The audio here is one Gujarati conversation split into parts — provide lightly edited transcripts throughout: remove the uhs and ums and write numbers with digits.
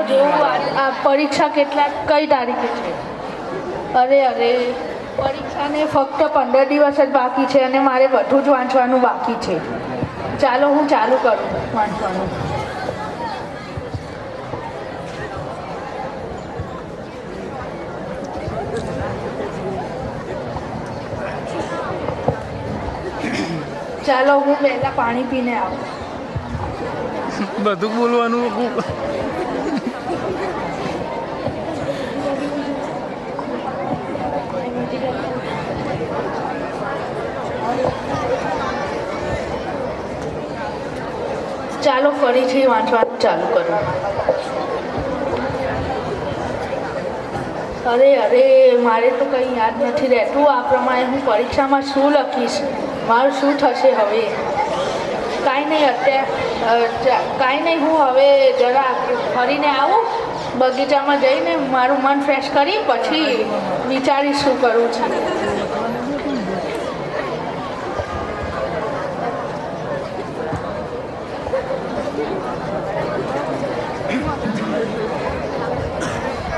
જોઉં આ પરીક્ષા કઈ તારીખે છે? અરે પરીક્ષાને ફક્ત 15 દિવસ જ બાકી છે અને મારે બધું જ વાંચવાનું બાકી છે. ચાલો હું ચાલુ કરું વાંચવાનું. ચાલો હું પહેલાં પાણી પીને આવું. બધું બોલવાનું. ચાલો ફરીથી વાંચવાનું ચાલુ કરો. અરે મારે તો કંઈ યાદ નથી રહેતું. આ પ્રમાણે હું પરીક્ષામાં શું લખીશ, મારું શું થશે હવે? કાંઈ નહીં, હું હવે જરા ફરીને આવું, બગીચામાં જઈને મારું મન ફ્રેશ કરી પછી વિચારીશ શું કરવું છે.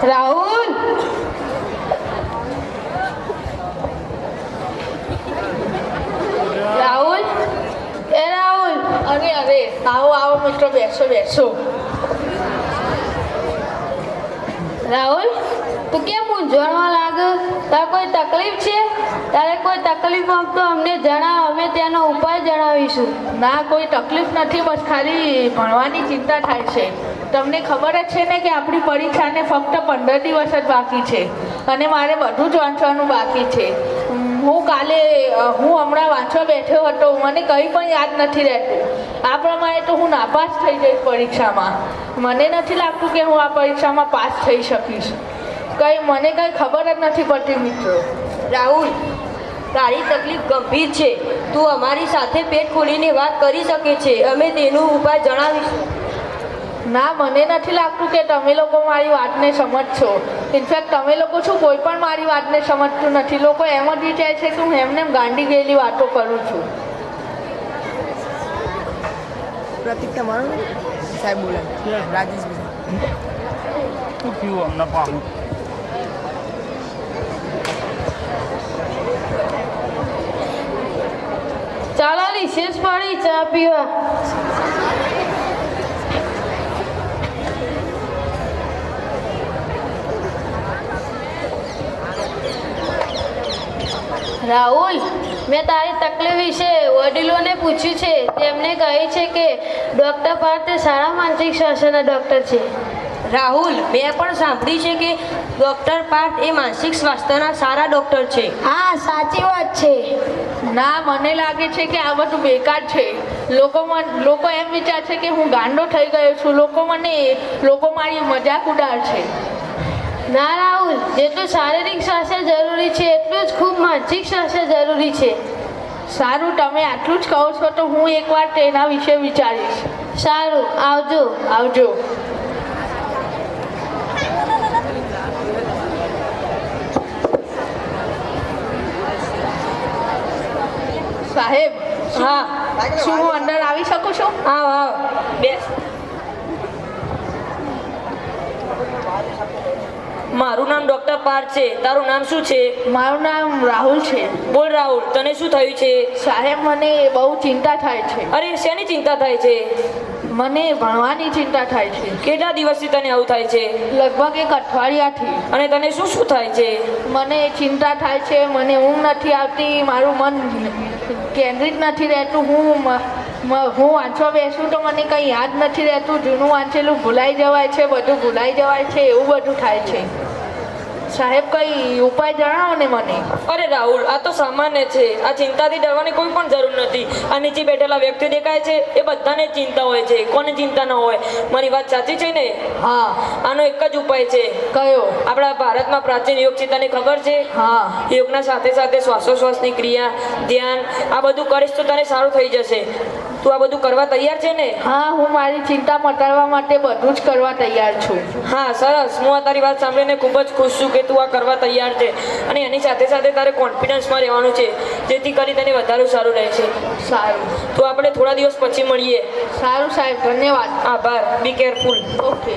રાહુલ, રાહુલ, એ રાહુલ, અરે આવો મિત્રો, બેસો. રાહુલ, તું કેમ મૂંઝવણમાં લાગે? તારે કોઈ તકલીફ છે? તારે કોઈ તકલીફ હોય તો અમને જણાવ, અમે તેનો ઉપાય જણાવીશું. ના, કોઈ તકલીફ નથી, બસ ખાલી ભણવાની ચિંતા થાય છે. તમને ખબર જ છે ને કે આપણી પરીક્ષાને ફક્ત 15 દિવસ જ બાકી છે અને મારે બધું જ વાંચવાનું બાકી છે. હું હમણાં વાંચવા બેઠો હતો, મને કંઈ પણ યાદ નથી રહેતું. આ પ્રમાણે તો હું નાપાસ થઈ જઈશ પરીક્ષામાં. મને નથી લાગતું કે હું આ પરીક્ષામાં પાસ થઈ શકીશ. મને કંઈ ખબર જ નથી પડતી મિત્રો. રાહુલ, તારી તકલીફ ગંભીર છે. તું અમારી સાથે પેટ ખોલીને વાત કરી શકે છે, અમે તેનો ઉપાય જણાવીશું. ના, મને નથી લાગતું કે તમે લોકો મારી વાતને સમજશો. ઇનફેક્ટ તમે લોકો શું કોઈ પણ મારી વાતને સમજતું નથી. લોકો એમ જ વિચારે છે કે હું એમને ગાંડી ગયેલી વાતો કરું છું. પ્રતિક તમારું સાહેબ બોલે રાજેશભાઈ. પીવું હમણાં પાણી. ચાલો રિસેસ પડી, ચા પીવા. રાહુલ, મેં તારી તકલીફ વિશે વડીલોને પૂછ્યું છે. તેમને કહે છે કે ડૉક્ટર પાર્થ સારા માનસિક સ્વાસ્થ્યના ડૉક્ટર છે. રાહુલ, મેં પણ સાંભળ્યું છે કે ડૉક્ટર પાર્થ એ માનસિક સ્વાસ્થ્યના સારા ડૉક્ટર છે. હા, સાચી વાત છે. ના, મને લાગે છે કે આ બધું બેકાર છે. લોકો એમ વિચાર છે કે હું ગાંડો થઈ ગયો છું. લોકો મારી મજાક ઉડાડ છે. ના રાહુલ, જેટલું શારીરિક સ્વાસ્થ્ય જરૂરી છે એટલું જ ખૂબ માનસિક સ્વાસ્થ્ય જરૂરી છે. સારું, તમે આટલું જ કહો છો તો હું એકવાર તેના વિશે વિચારીશ. સારું, આવજો. સાહેબ, હા, શું હું અંદર આવી શકું છું? આવ બેસ. મારું નામ ડૉક્ટર પાર્થ છે. તારું નામ શું છે? મારું નામ રાહુલ છે. બોલ રાહુલ, તને શું થયું છે? સાહેબ, મને બહુ ચિંતા થાય છે. અરે, શેની ચિંતા થાય છે? મને ભણવાની ચિંતા થાય છે. કેટલા દિવસથી તને આવું થાય છે? લગભગ 1 અઠવાડિયાથી. અને તને શું થાય છે? મને ચિંતા થાય છે, મને ઊંઘ નથી આવતી, મારું મન કેન્દ્રિત નથી રહેતું. હું વાંચવા બેસું તો મને કંઈ યાદ નથી રહેતું. જૂનું વાંચેલું ભૂલાઈ જવાય છે, બધું ભૂલાઈ જવાય છે, એવું બધું થાય છે. સાહેબ, કંઈ ઉપાય જણાવો ને મને. અરે રાહુલ, આ તો સામાન્ય છે. આ ચિંતાથી ડરવાની કોઈ પણ જરૂર નથી. આ નીચે બેઠેલા વ્યક્તિ દેખાય છે, એ બધાને ચિંતા હોય છે. કોને ચિંતા ન હોય? મારી વાત સાચી છે ને? હા. આનો એક જ ઉપાય છે. કયો? આપણા ભારતમાં પ્રાચીન યોગ છે, તને ખબર છે? હા. યોગના સાથે સાથે શ્વાસોશ્વાસની ક્રિયા, ધ્યાન, આ બધું કરીશ તો તને સારું થઈ જશે. તું આ બધું કરવા તૈયાર છે ને? હા, હું મારી ચિંતા મટાડવા માટે બધું જ કરવા તૈયાર છું. હા, સરસ. હું આ તારી વાત સાંભળીને ખૂબ જ ખુશ છું કે તું આ કરવા તૈયાર છે. અને એની સાથે સાથે તારે કોન્ફિડન્સમાં રહેવાનું છે, જેથી કરી તને વધારે સારું રહેશે. સારું. તો આપણે થોડા દિવસ પછી મળીએ. સારું સાહેબ, ધન્યવાદ. આભાર. Be careful. ઓકે.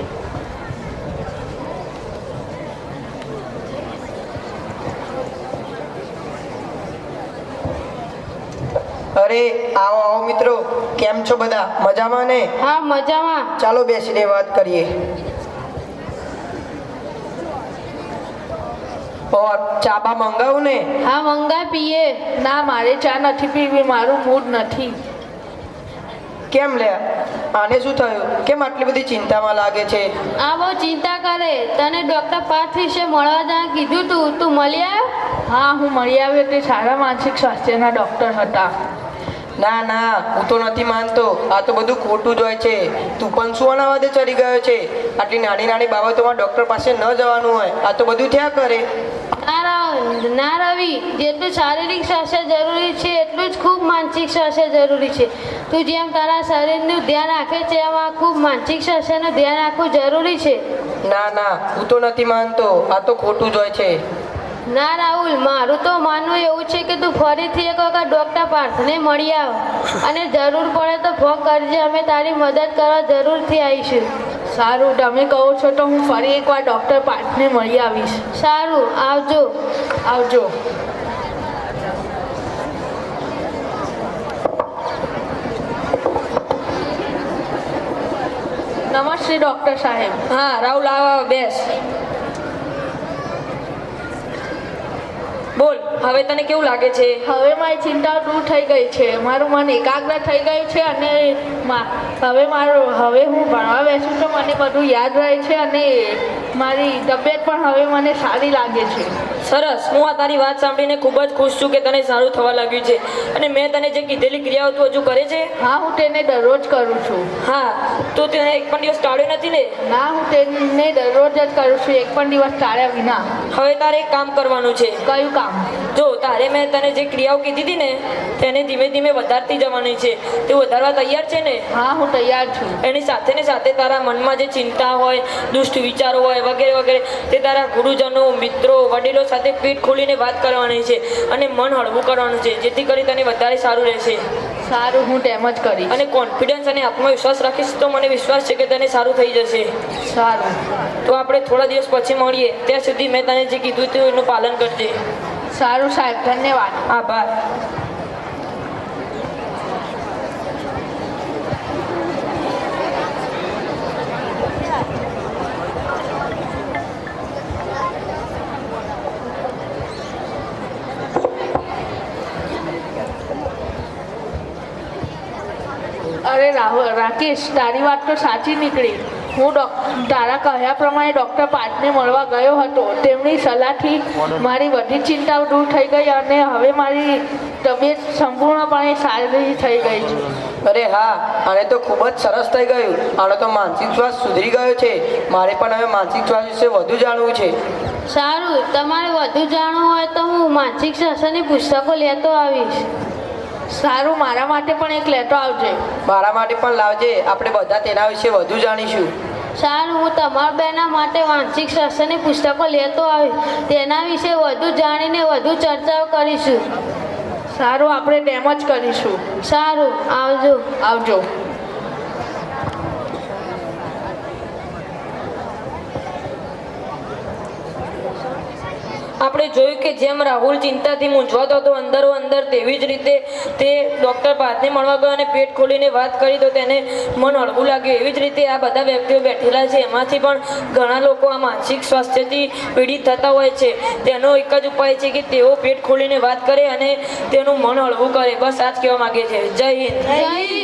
અરે આવો આવો મિત્રો, કેમ છો બધા? મજામાં ને? હા મજામાં. ચાલો બેસીને વાત કરીએ. ઓર ચા બા મંગાવું ને? હા મંગા પીએ. ના, મારે ચા નથી પીવી, મારું મૂડ નથી. કેમ લે, આને શું થયું? કેમ આટલી બધી ચિંતામાં લાગે છે? આ બહુ ચિંતા કરે. તને ડૉક્ટર પાર્થ વિશે મળવા જવા કીધું તું મળી આવ્યો? હા, હું મળી આવ્યો. તે સારા માનસિક સ્વાસ્થ્યના ડૉક્ટર હતા. ના ના, હું તો નથી માનતો. આ તો બધું ખોટું જ હોય છે. તું પણ શું આના વાદે ચડી ગયો છે? આટલી નાની નાની બાબતોમાં ડૉક્ટર પાસે ન જવાનું હોય. આ તો બધું થયા કરે. ના રવિ, જેટલું શારીરિક સ્વાસ્થ્ય જરૂરી છે એટલું જ ખૂબ માનસિક સ્વાસ્થ્ય જરૂરી છે. તું જેમ તારા શરીરનું ધ્યાન રાખે છે એમ આ ખૂબ માનસિક સ્વાસ્થ્યનું ધ્યાન રાખવું જરૂરી છે. ના ના, હું તો નથી માનતો. આ તો ખોટું જ હોય છે. ના રાહુલ, મારું તો માનવું એવું છે કે તું ફરીથી એક વખત ડૉક્ટર પાર્થને મળી આવ અને જરૂર પડે તો ફોન કરજે. અમે તારી મદદ કરવા જરૂરથી આવીશું. સારું, તમે કહો છો તો હું ફરી એકવાર ડૉક્ટર પાર્થને મળી આવીશ. સારું, આવજો. આવજો. નમસ્તે ડૉક્ટર સાહેબ. હા રાહુલ, આવ બેસ. બોલ, હવે તને કેવું લાગે છે? હવે મારી ચિંતાઓ દૂર થઈ ગઈ છે. મારું મન એકાગ્ર થઈ ગયું છે અને હવે હું ભણવા બેસું તો મને બધું યાદ રહે છે અને મારી તબિયત પણ હવે મને સારી લાગે છે. સરસ. હું આ તારી વાત સાંભળીને ખૂબ જ ખુશ છું કે તને સારું થવા લાગ્યું છે. અને મેં તને જે કીધેલી ક્રિયાઓ તું હજુ કરે છે? હા, હું તેને દરરોજ કરું છું. હા, તો તેને એક પણ દિવસ ટાળ્યો નથી ને? ના, હું તેને દરરોજ જ કરું છું, એક પણ દિવસ ટાળ્યા વિના. હવે તારે એક કામ કરવાનું છે. કયું કામ? જો તારે મેં તને જે ક્રિયાઓ કીધી હતી ને તેને ધીમે ધીમે વધારતી જવાની છે. તે વધારવા તૈયાર છે ને? હા, હું તૈયાર છું. એની સાથે ને સાથે તારા મનમાં જે ચિંતા હોય, દુષ્ટ વિચારો હોય વગેરે વગેરે, તે તારા ગુરુજનો, મિત્રો, વડીલો સાથે પીઠ ખોલીને વાત કરવાની છે અને મન હળવું કરવાનું છે, જેથી કરી તને વધારે સારું રહેશે. સારું, હું તેમ જ કરીશ. અને કોન્ફિડન્સ અને આત્મવિશ્વાસ રાખીશ તો મને વિશ્વાસ છે કે તને સારું થઈ જશે. સારું. તો આપણે થોડા દિવસ પછી મળીએ. ત્યાં સુધી મેં તને જે કીધું હતું એનું પાલન કરજે. સારું સાહેબ, ધન્યવાદ. આભાર. અરે રાકેશ, તારી વાત તો સાચી નીકળી. હું તારા કહ્યા પ્રમાણે ડૉક્ટર પાર્થને મળવા ગયો હતો. તેમની સલાહથી મારી બધી ચિંતાઓ દૂર થઈ ગઈ અને હવે મારી તબિયત સંપૂર્ણપણે સારી થઈ ગઈ છે. અરે હા, આને તો ખૂબ જ સરસ થઈ ગયું. આનો તો માનસિક સ્વાસ્થ્ય સુધરી ગયો છે. મારે પણ હવે માનસિક સ્વાસ્થ્ય વિશે વધુ જાણવું છે. સારું, તમારે વધુ જાણવું હોય તો હું માનસિક સ્વાસ્થ્યની પુસ્તકો લેતો આવીશ. સારું, મારા માટે પણ એક લેતો આવજે. મારા માટે પણ લાવજે. આપણે બધા તેના વિશે વધુ જાણીશું. સારું, હું તમારા બેના માટે માનસિક સ્વાસ્થ્યની પુસ્તકો લેતો આવીશ. તેના વિશે વધુ જાણીને વધુ ચર્ચાઓ કરીશું. સારું, આપણે તેમ જ કરીશું. સારું, આવજો. આવજો. આપણે જોયું કે જેમ રાહુલ ચિંતાથી મૂંઝવતો હતો અંદરો અંદર, તેવી જ રીતે તે ડૉક્ટર પાર્થને મળવા ગયો અને પેટ ખોલીને વાત કરી તો તેને મન હળવું લાગ્યું. એવી જ રીતે આ બધા વ્યક્તિઓ બેઠેલા છે એમાંથી પણ ઘણા લોકો આ માનસિક સ્વાસ્થ્યથી પીડિત થતા હોય છે. તેનો એક જ ઉપાય છે કે તેઓ પેટ ખોલીને વાત કરે અને તેનું મન હળવું કરે. બસ આ જ કહેવા માગે છે. જય હિન્દ. જય હિન્દ.